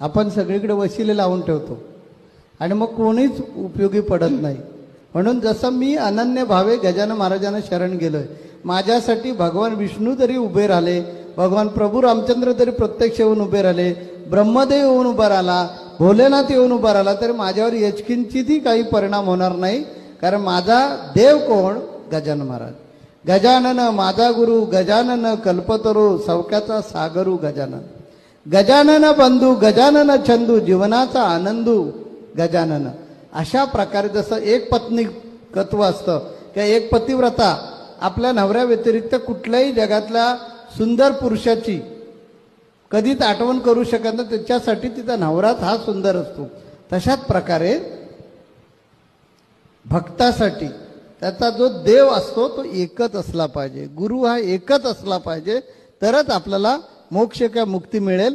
आपण सगळीकडे वशिले लावून ठेवतो आणि मग कोणीच उपयोगी पडत नाही. म्हणून जसं मी अनन्य भावे गजानन महाराजांना शरण गेलोय, माझ्यासाठी भगवान विष्णू तरी उभे राहिले, भगवान प्रभू रामचंद्र तरी प्रत्यक्ष येऊन उभे राहिले, ब्रह्मदेव येऊन उभा राहिला, भोलेनाथ येऊन उभा राहिला, तर माझ्यावर यचकिंचितही काही परिणाम होणार नाही. कारण माझा देव कोण? गजानन महाराज. गजानन माझा गुरु, गजानन कल्पतरू, सौख्याचा सागरू गजानन. गजानन बंधू, गजानन चंदू, जीवनाचा आनंदू गजानन. अशा प्रकारे जसं एक पत्नीकत्व असतं किंवा एक पतिव्रता आपल्या नवऱ्या व्यतिरिक्त कुठल्याही जगातल्या सुंदर पुरुषाची कधीच आठवण करू शकत नाही, त्याच्यासाठी तिचा नवराच हा सुंदर असतो. तशाच प्रकारे भक्तासाठी त्याचा जो देव असतो तो एकच असला पाहिजे, गुरु हा एकच असला पाहिजे, तरच आपल्याला मोक्ष किंवा मुक्ती मिळेल.